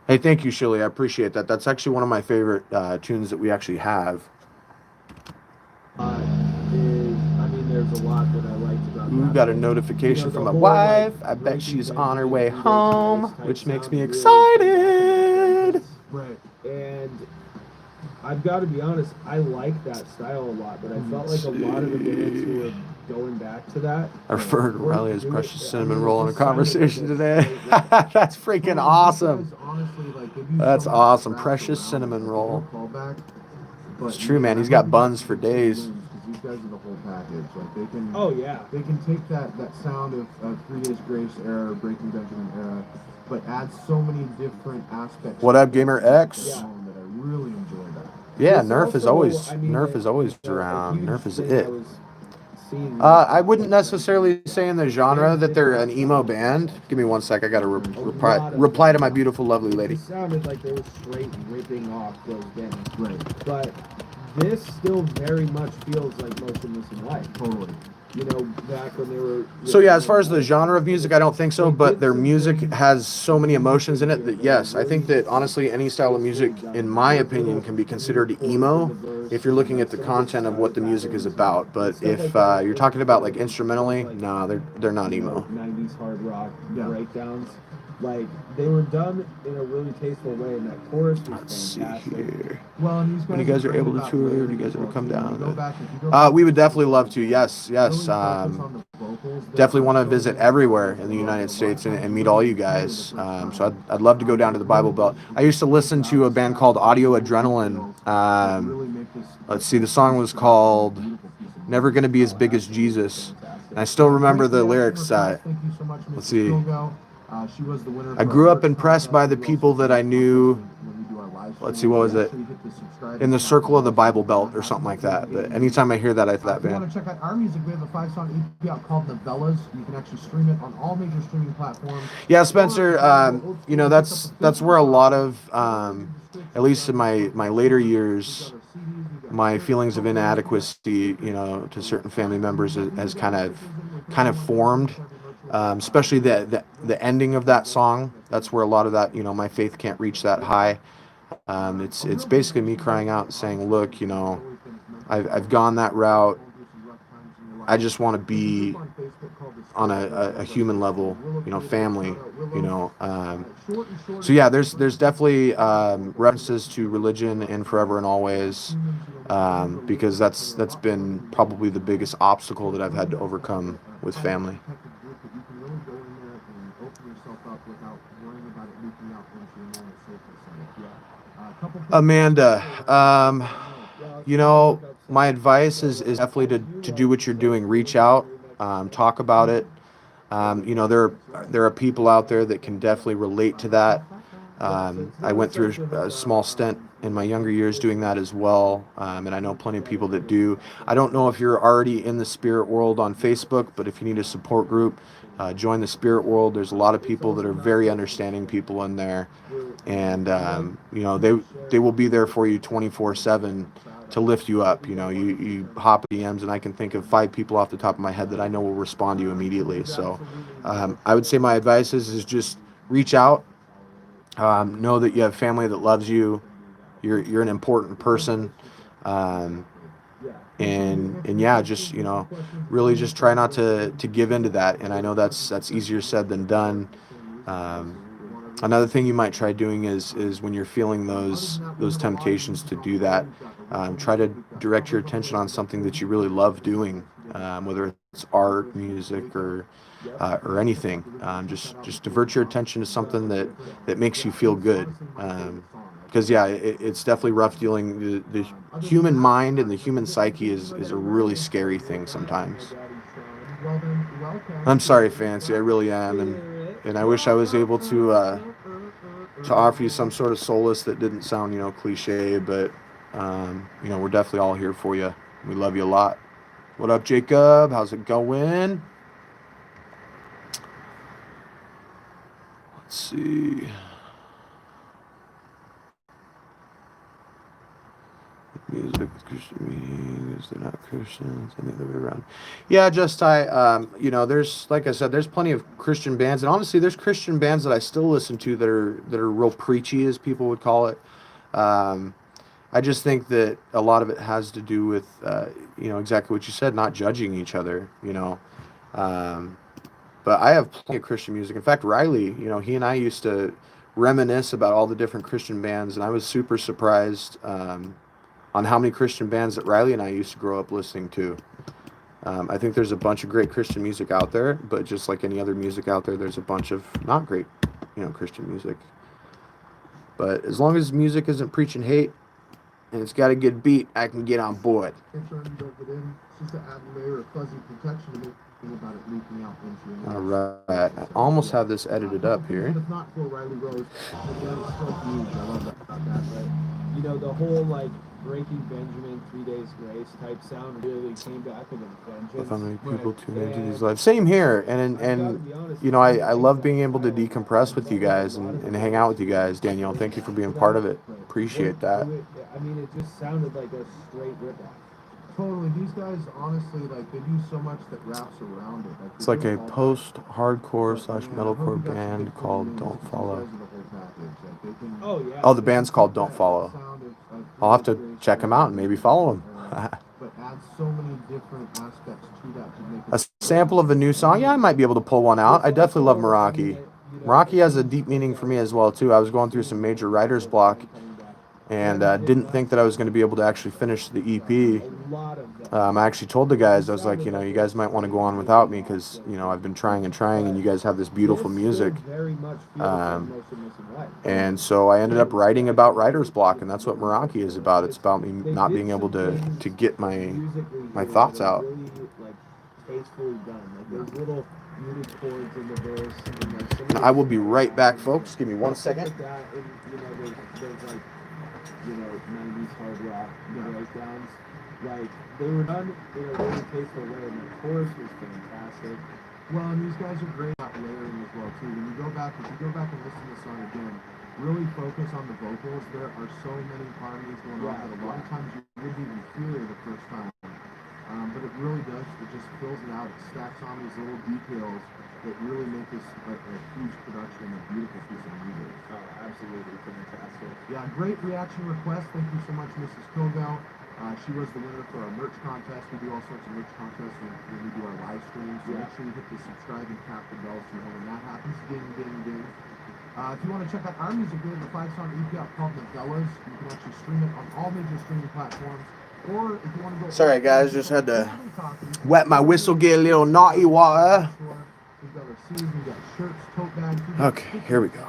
Hey, thank you, Shilly. I appreciate that. That's actually one of my favorite tunes that we actually have. There's a lot that I liked about that. Ooh, got a notification from my wife. I bet she's on her way home, which makes me excited. Right. And I've got to be honest, I like that style a lot, but I felt like a lot of the bands who were going back to that. I referred to Riley as precious cinnamon roll in a conversation today. That's freaking awesome. That's awesome. Precious cinnamon roll. It's true, man. He's got buns for days. These guys are the whole package. Like they can. Oh yeah. They can take that sound of 3 Days Grace era, Breaking Benjamin era, but add so many different aspects. What up, Gamer X? Yeah. That I really enjoy that. Yeah, Nerf is always around. Nerf is it. I wouldn't necessarily say in the genre that they're an emo band. Give me one sec. I got to reply to my beautiful, lovely lady. It sounded like they were straight ripping off those bands, right? But this still very much feels like Motionless and White. Totally. Back when they were. So yeah, as far as the genre of music, I don't think so. But their music has so many emotions in it that yes, I think that honestly, any style of music, in my opinion, can be considered emo if you're looking at the content of what the music is about. But if you're talking about like instrumentally, nah, they're not emo. 90s hard rock breakdowns. Like, they were done in a really tasteful way, and that chorus was fantastic. See here. Well, and when you guys are able to tour, do you guys ever come down? We would definitely love to. Yes. Definitely want to visit everywhere in the United States and meet all you guys. So I'd love to go down to the Bible Belt. I used to listen to a band called Audio Adrenaline. Let's see, the song was called Never Gonna Be As Big as Jesus. And I still remember the Great lyrics. reaction request. Thank you so much, Let's Mrs. see. Kilgo. She was the winner. I for grew our up merch impressed by the contest. We people also that I do knew. contest when we do our live Let's see, stream. what was You it? actually hit the subscribe In the and circle of the tap Bible the Belt or bell. something like Happy that. birthday But to anytime I you. hear that, I that If you want band. to check out our music, we have a 5-song EP out called Novellas. You can actually stream it on all major streaming platforms. Yeah, Spencer. You know, that's where a lot of, at least in my later years, my feelings of inadequacy, you know, to certain family members has kind of formed. Especially the ending of that song. That's where a lot of that, you know, my faith can't reach that high. It's basically me crying out and saying, look, you know, I've gone that route. I just want to be on a human level, you know, family, you know. So yeah, there's definitely references to religion in Forever and Always, because that's been probably the biggest obstacle that I've had to overcome with family. Amanda, you know, my advice is definitely to do what you're doing. Reach out, talk about it. You know, there are people out there that can definitely relate to that. I went through a small stint in my younger years doing that as well, and I know plenty of people that do. I don't know if you're already in the spirit world on Facebook, but if you need a support group, join the spirit world. There's a lot of people that are very understanding people in there, and you know, they will be there for you 24/7 to lift you up. You know, you hop DMs, and I can think of 5 people off the top of my head that I know will respond to you immediately. So I would say my advice is just reach out. Know that you have family that loves you. You're an important person. Um, and yeah, just, you know, really just try not to give into that. And I know that's easier said than done. Um, Another thing you might try doing is when you're feeling those temptations to do that, try to direct your attention on something that you really love doing, whether it's art, music, or anything. Just divert your attention to something that makes you feel good. Because yeah, it's definitely rough dealing. The human mind and the human psyche is a really scary thing sometimes. I'm sorry, Fancy. I really am, and I wish I was able to offer you some sort of solace that didn't sound, you know, cliche, but you know, we're definitely all here for you. We love you a lot. What up, Jacob? How's it going? Let's see. Music with Christian meanings, they're not Christians, and the other way around. Yeah, you know, there's, like I said, there's plenty of Christian bands, and honestly, there's Christian bands that I still listen to that are real preachy, as people would call it. Um, I just think that a lot of it has to do with, you know, exactly what you said, not judging each other, you know. Um, but I have plenty of Christian music. In fact, Riley, you know, he and I used to reminisce about all the different Christian bands, and I was super surprised on how many Christian bands that Riley and I used to grow up listening to. I think there's a bunch of great Christian music out there, but just like any other music out there, there's a bunch of not great, you know, Christian music. But as long as music isn't preaching hate and it's got a good beat, I can get on board. All right, I almost have this edited up here. You know, the whole like Breaking Benjamin, 3 Days Grace type sound really came back with a vengeance. How many people tune into these lives? Same here, and you know, I love being able to decompress with you guys and hang out with you guys. Danielle, thank you for being part of it. Appreciate that. I mean, it just sounded like a straight ripoff. Totally, these guys honestly, like, they do so much that wraps around it. Like, it's like a post-hardcore / metalcore band called Don't Follow. Oh yeah. Oh, the band's called Don't Follow. I'll have to check them out and maybe follow them. But adds so many different aspects to that to make A sample of a new song? Yeah, I might be able to pull one out. I definitely love Meraki. Meraki has a deep meaning for me as well, too. I was going through some major writer's block and didn't think that I was going to be able to actually finish the EP. I actually told the guys, I was like, you know, you guys might want to go on without me because, you know, I've been trying and you guys have this beautiful music. And so I ended up writing about writer's block, and that's what Meraki is about. It's about me not being able to get my thoughts out. little muted chords in the verse. And like some And I will be right back, folks. Give me 1 second. like that, and there's like 90s hard rock breakdowns. Like they were done in a really tasteful way, and the chorus was fantastic. Well, and these guys are great at layering as well too. When you go back, if you go back and listen to the song again, really focus on the vocals. There are so many harmonies going on that a lot of times you wouldn't even hear the first time. But it really does. It just fills it out. It stacks on these little details that really make this a huge production, a beautiful piece of music. Oh, absolutely fantastic. Yeah, great reaction request. Thank you so much, Mrs. Kogo. She was the winner for our merch contest. We do all sorts of merch contests when we do our live streams. So make sure you hit the subscribe and tap the bell so you know when that happens. Ding, ding, ding. If you want to check out our music, we have a 5-song EP out called Novellas. You can actually stream it on all major streaming platforms. Or if you want to go... Sorry, guys. Just had to wet my whistle, get a little naughty water. We've got receipts, we've got shirts, tote bags. Okay, here we go.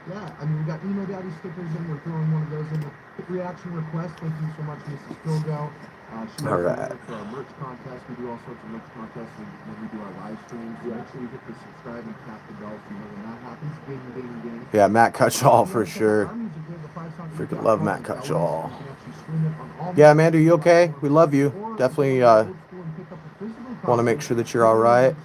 Yeah, I mean, we got Emo Daddy stickers in. We're throwing one of those in the reaction request. Thank you so much, Mrs. Kilgo. She was the winner for our merch contest. We do all sorts of merch contests when we do our live streams. So make sure you hit the subscribe and tap the bell so you know when that happens. Ding, ding, ding. Yeah, Matt Cutshall for sure. Freaking love Matt Cutshall. Yeah, Amanda, you okay? We love you. Definitely want to make sure that you're all right.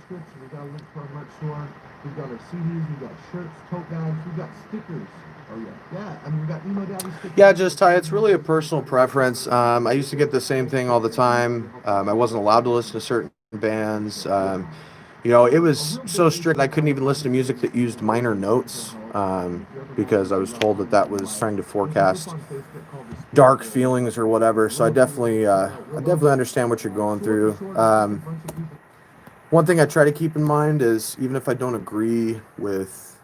We've got our CDs, we've got shirts, tote bags, we've got stickers. Oh yeah, yeah. I mean, we got Emo Daddy stickers. Yeah, just Ty. It's really a personal preference. I used to get the same thing all the time. I wasn't allowed to listen to certain bands. It was so strict. I couldn't even listen to music that used minor notes because I was told that was trying to forecast dark feelings or whatever. So I definitely understand what you're going through. One thing I try to keep in mind is even if I don't agree with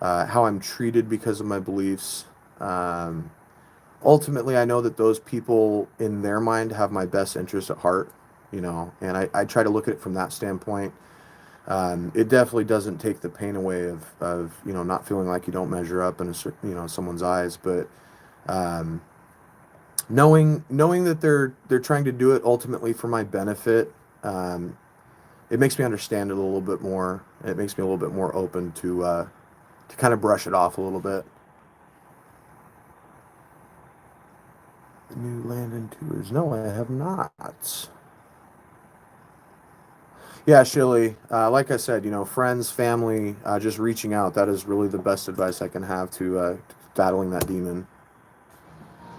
how I'm treated because of my beliefs, ultimately I know that those people in their mind have my best interest at heart, and I try to look at it from that standpoint. It definitely doesn't take the pain away of not feeling like you don't measure up in someone's eyes, but knowing that they're trying to do it ultimately for my benefit. It makes me understand it a little bit more. It makes me a little bit more open to kind of brush it off a little bit. The new Landon tours. No, I have not. Yeah, Shilly. Like I said, friends, family, just reaching out. That is really the best advice I can have to battling that demon.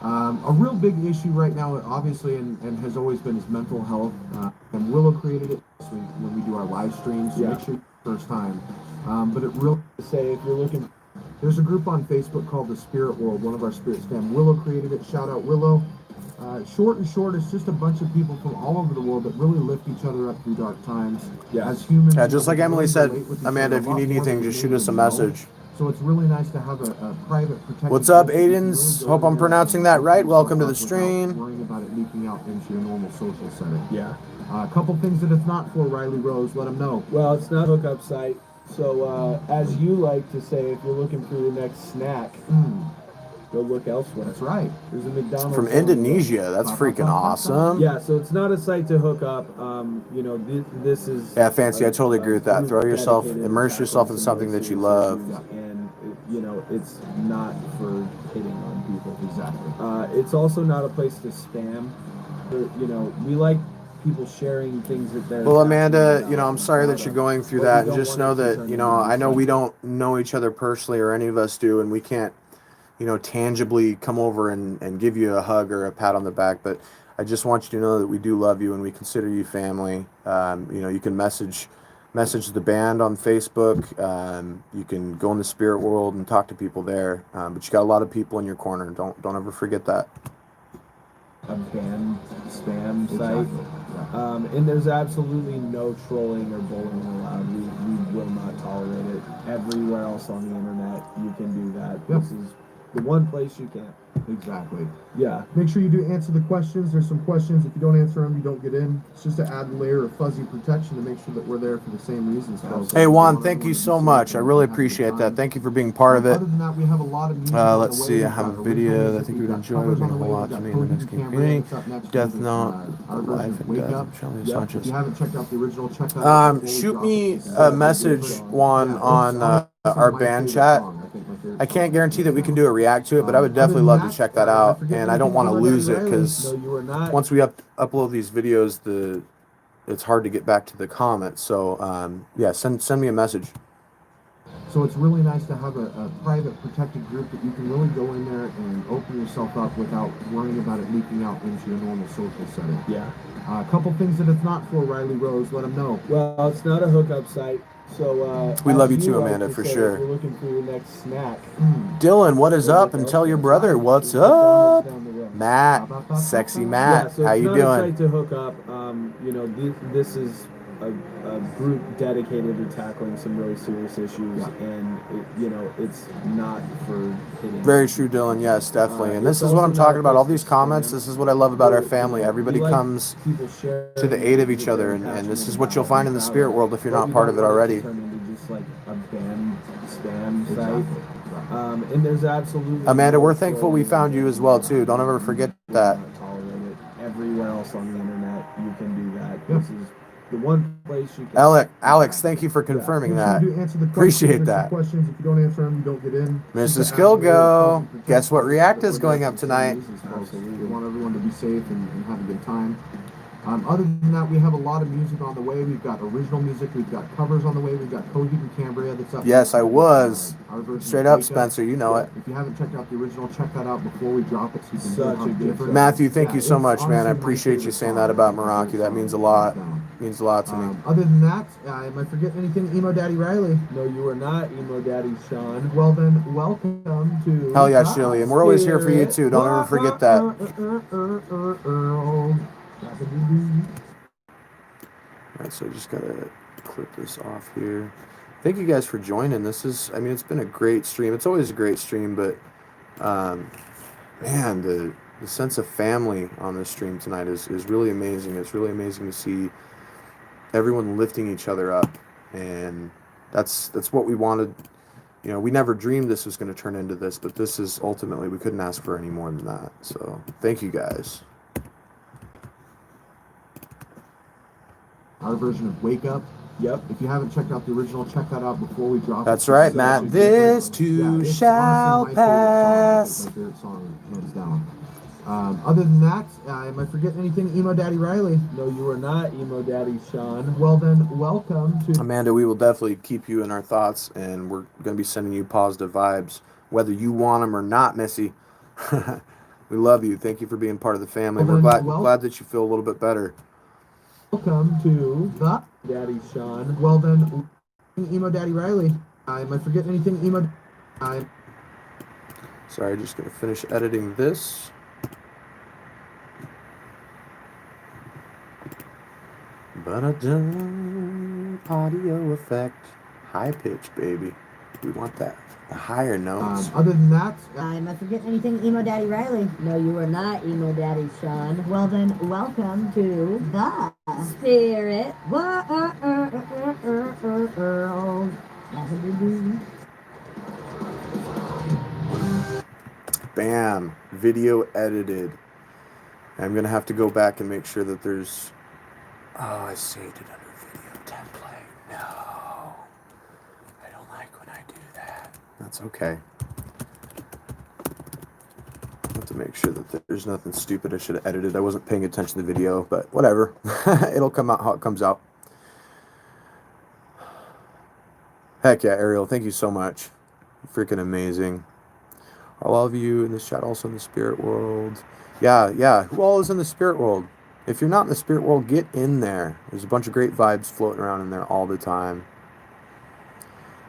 A real big issue right now, obviously, and has always been, is mental health. And Willow created it when we do our live streams. So make sure first time. But it really say if you're looking, there's a group on Facebook called the Spirit World. One of our Spirits fam, Willow, created it. Shout out Willow. Short and short, it's just a bunch of people from all over the world that really lift each other up through dark times. Yeah, as humans. Yeah, just like Emily said, Amanda, if you need anything, just shoot us a message. So it's really nice to have a private protected. What's up, Aidens? Really hope I'm pronouncing that right. Welcome to the stream. Worrying about it leaking out into your normal social setting. Yeah. A couple things that it's not for, Riley Rose. Let them know. Well, it's not a hookup site. So as you like to say, if you're looking for your next snack, go look elsewhere. That's right. There's a McDonald's from Indonesia. That's freaking awesome. Yeah, so it's not a site to hook up. This is. Yeah, Fancy. I totally agree with that. Immerse yourself in something that you love. And it's not for hitting on people. Exactly. It's also not a place to spam. We like people sharing things that they're. Well, Amanda, I'm sorry that you're going through that. And just know that, I know we don't know each other personally, or any of us do, and we can't, tangibly come over and give you a hug or a pat on the back. But I just want you to know that we do love you and we consider you family. You can message the band on Facebook. You can go in the Spirit World and talk to people there. But you got a lot of people in your corner. Don't ever forget that. A band spam site. And there's absolutely no trolling or bullying allowed. We will not tolerate it. Everywhere else on the internet, you can do that. Yep. This is the one place you can. Exactly. Yeah. Make sure you do answer the questions. There's some questions. If you don't answer them, you don't get in. It's just to add a layer of fuzzy protection to make sure that we're there for the same reasons. Hey Juan, thank you so much. I really appreciate that. Thank you for being part of it. Other than that, we have a lot of music on Let's the way. see. I We've have a got video original that I music, think you we've would got enjoy. covers Would on mean the a way. whole We've lot to got me in the Coheed next and Cambria community. that's up next. Death With, Note, our version Life of and Wake Death Up. of Charlie Yep. If you Sanchez. haven't checked out the original, check that out. before we Shoot drop it. me It's a my message, favorite song. Juan, Yeah, on honestly, our my band favorite chat. song. I think my favorite I can't song. guarantee that we can do a react to it, but I would Other definitely than love to that, check that I out. forget And I don't anything want to Emo Daddy lose it Riley. because No, you are not. once we upload these videos, it's hard to get back to the comments. So yeah, send me a message. So it's really nice to have a private, protected group that you can really go in there and open yourself up without worrying about it leaking out into your normal social setting. Yeah. A couple things that it's not for, Riley Rose, let them know. Well, it's not a hookup site. So We as love you too, like Amanda, to for say, sure. if you're looking for your next snack. Dylan, what is or up? like And our tell your snack, brother what's McDonald's up. down the road. Matt, sexy Yeah, Matt, so how it's you not a doing? site to hook up. This is a group dedicated to tackling some really serious issues, Yeah. and it's not for hitting. Very true, Dylan. Yes, definitely. And this It's is what also I'm not talking a about. place All to these comments. spam. This is what I love about our We're, family. we Everybody like comes people sharing to the aid of music each they're other, and passionate this is what you'll about find in the and spirit valid. world if you're But not we part don't of it want already. to turn into just like a band spam Exactly. site. Exactly. And there's absolutely Amanda, no we're thankful we flow found you as well too. Don't ever forget do that. not tolerate it. Everywhere else on the internet, you can do that. Yeah. This is the one place you can. Alex, thank you for confirming Make sure that. you do answer the questions. Appreciate There's some that. questions. If you don't answer them, you don't get in. Mrs. Just to add a layer of Gilgo, fuzzy protection guess what so React that is we're going there up for the same tonight? reasons, folks. We want everyone to be safe and have a good time. Other than that, we have a lot of music on the way. We've got original music. We've got covers on the way. We've got Coheed and Cambria that's up. Yes, I was. Our version Straight of up, Wake Spencer, you know it. If you haven't checked out the original, check that out before we drop it so you can hear Such how a good different. song. Matthew, thank Yeah, you so it's much, man. I honestly my appreciate you favorite saying song. that about My favorite Meraki. That song, means a hands lot. down. Means a lot to me. Other than that, am I forgetting anything? Emo Daddy Riley. No, you are not Emo Daddy Sean. Well then, welcome to. Hell yeah, Shilly. And we're always here for you too. Don't ever forget that. Alright, so I just gotta clip this off here. Thank you guys for joining. It's been a great stream. It's always a great stream, but man, the sense of family on this stream tonight is really amazing. It's really amazing to see everyone lifting each other up, and that's what we wanted. We never dreamed this was going to turn into this, but this is ultimately, we couldn't ask for any more than that. So thank you guys. Our version of Wake Up. Yep. If you haven't checked out the original, check that out before we drop it. That's right, So Matt. it's This different. too it's shall honestly pass. My favorite song, hands down. Other than that, am I forgetting anything? Emo Daddy Riley. No, you are not Emo Daddy Sean. Well then, welcome to. Amanda, we will definitely keep you in our thoughts, and we're going to be sending you positive vibes, whether you want them or not, Missy. We love you. Thank you for being part of the family. We're glad that you feel a little bit better. Welcome to the Daddy Sean. Well then, Emo Daddy Riley. Am I forgetting anything? Sorry, just going to finish editing this. Audio effect. High pitch, baby. We want that. The higher notes. Other than that, Am I forgetting anything? Emo Daddy Riley. No, you are not Emo Daddy Sean. Well then, welcome to the Spirit World. Bam. Video edited. I'm going to have to go back and make sure that there's... Oh, I saved it under video template. No. I don't like when I do that. That's okay. I have to make sure that there's nothing stupid I should have edited. I wasn't paying attention to the video, but whatever. It'll come out how it comes out. Heck yeah, Ariel. Thank you so much. Freaking amazing. Are all of you in this chat also in the spirit world? Yeah. Who all is in the spirit world? If you're not in the spirit world, get in there. There's a bunch of great vibes floating around in there all the time.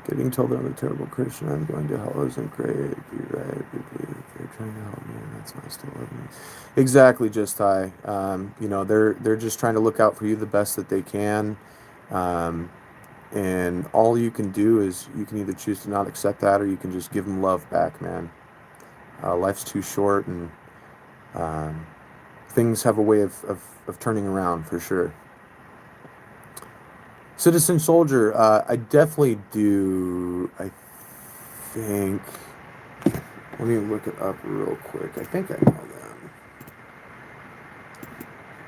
Getting told that I'm a terrible Christian, I'm going to hell isn't great. You're right. They're trying to help me, and that's nice to love me. Exactly, just Ty. They're just trying to look out for you the best that they can. And all you can do is you can either choose to not accept that, or you can just give them love back, man. Life's too short, and things have a way of turning around for sure. Citizen Soldier, I definitely do. I think. Let me look it up real quick. I think I know them.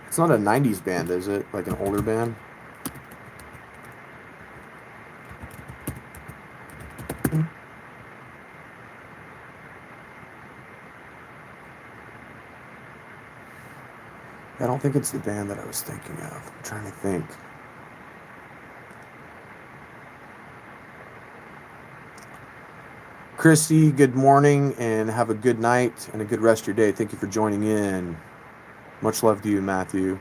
It's not a 90s band, is it? Like an older band? I don't think it's the band that I was thinking of. I'm trying to think. Christy, good morning and have a good night and a good rest of your day. Thank you for joining in. Much love to you, Matthew.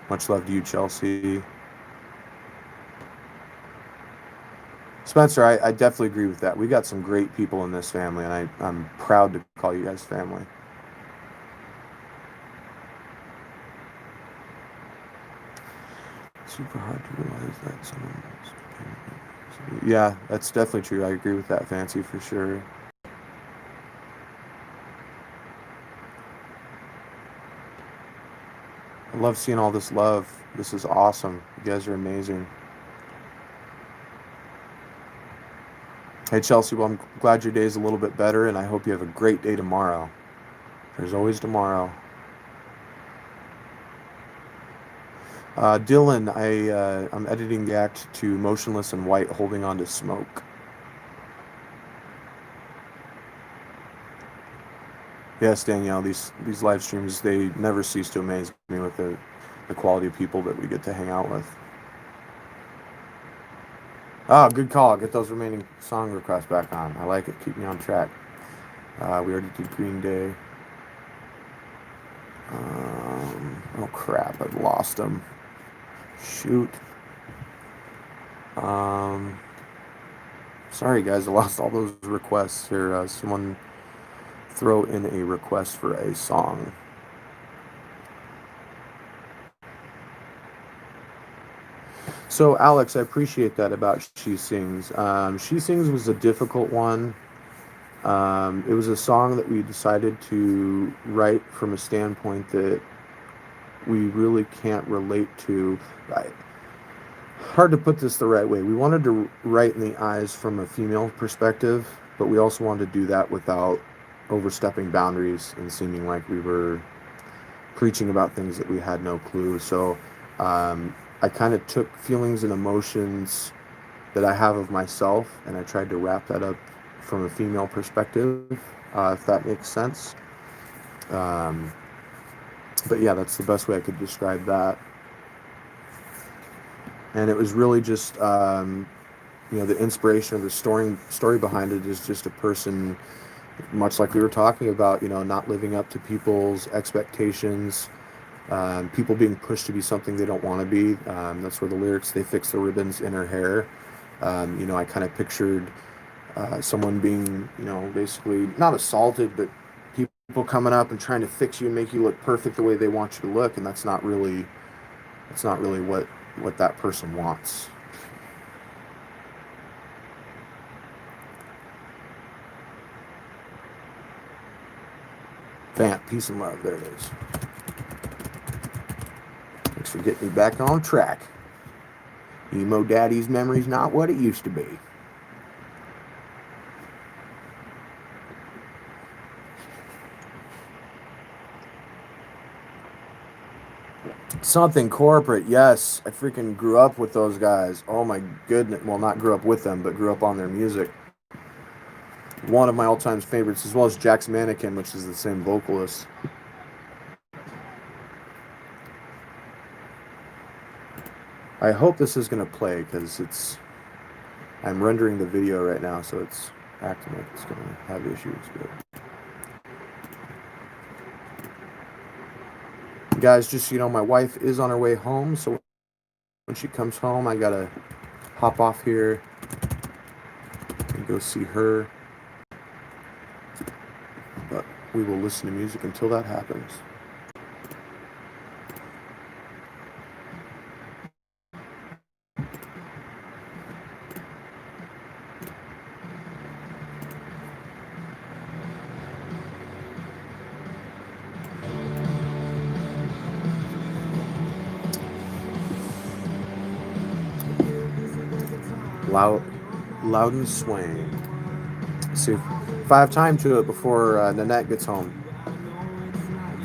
Much love to you, Chelsea. Spencer, I definitely agree with that. We got some great people in this family, and I'm proud to call you guys family. Super hard to realize that someone else. Yeah, that's definitely true. I agree with that, Fancy, for sure. I love seeing all this love. This is awesome. You guys are amazing. Hey, Chelsea, well, I'm glad your day is a little bit better, and I hope you have a great day tomorrow. There's always tomorrow. Dylan, I'm editing the act to Motionless and White holding on to smoke. Yes, Danielle, these live streams, they never cease to amaze me with the quality of people that we get to hang out with. Oh, good call. Get those remaining song requests back on. I like it. Keep me on track. We already did Green Day. Oh, crap. I've lost them. Shoot. Sorry, guys. I lost all those requests here. Someone throw in a request for a song. So, Alex, I appreciate that about She Sings. She Sings was a difficult one. It was a song that we decided to write from a standpoint that we really can't relate to. Hard to put this the right way. We wanted to write in the eyes from a female perspective, but we also wanted to do that without overstepping boundaries and seeming like we were preaching about things that we had no clue. So I kind of took feelings and emotions that I have of myself, and I tried to wrap that up from a female perspective, if that makes sense. But yeah, that's the best way I could describe that. And it was really just, the inspiration of the story behind it is just a person, much like we were talking about, not living up to people's expectations, people being pushed to be something they don't want to be. That's where the lyrics, they fix the ribbons in her hair. I kind of pictured someone being, basically not assaulted, but people coming up and trying to fix you and make you look perfect the way they want you to look, and that's not really what that person wants. Vamp, peace and love. There it is. Thanks for getting me back on track. Emo Daddy's memory's not what it used to be. Something Corporate, yes. I freaking grew up with those guys. Oh my goodness. Well, not grew up with them, but grew up on their music. One of my all-time favorites, as well as Jack's Mannequin, which is the same vocalist. I hope this is going to play, because I'm rendering the video right now, so it's acting like it's going to have issues. But guys, just so you know, my wife is on her way home, so when she comes home, I gotta hop off here and go see her. But we will listen to music until that happens. Loud and Swing. Let's see if I have time to it before Nanette gets home.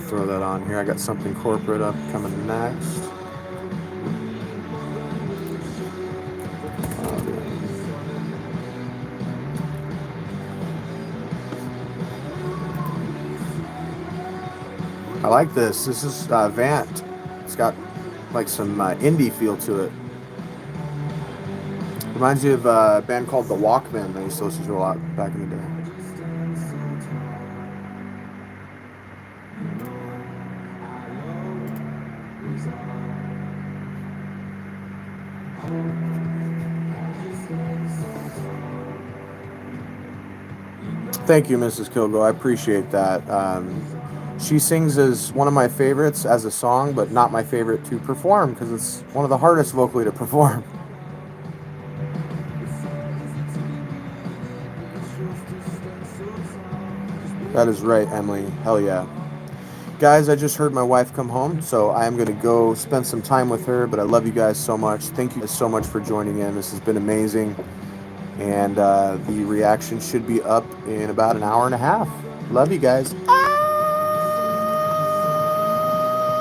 Throw that on here. I got something corporate up coming next. I like this. This is Vant. It's got like some indie feel to it. Reminds me of a band called The Walkmen that I used to listen to a lot back in the day. Thank you, Mrs. Kilgo. I appreciate that. She sings as one of my favorites as a song, but not my favorite to perform because it's one of the hardest vocally to perform. That is right, Emily. Hell yeah. Guys, I just heard my wife come home, so I am going to go spend some time with her, but I love you guys so much. Thank you guys so much for joining in. This has been amazing. And the reaction should be up in about an hour and a half. Love you guys.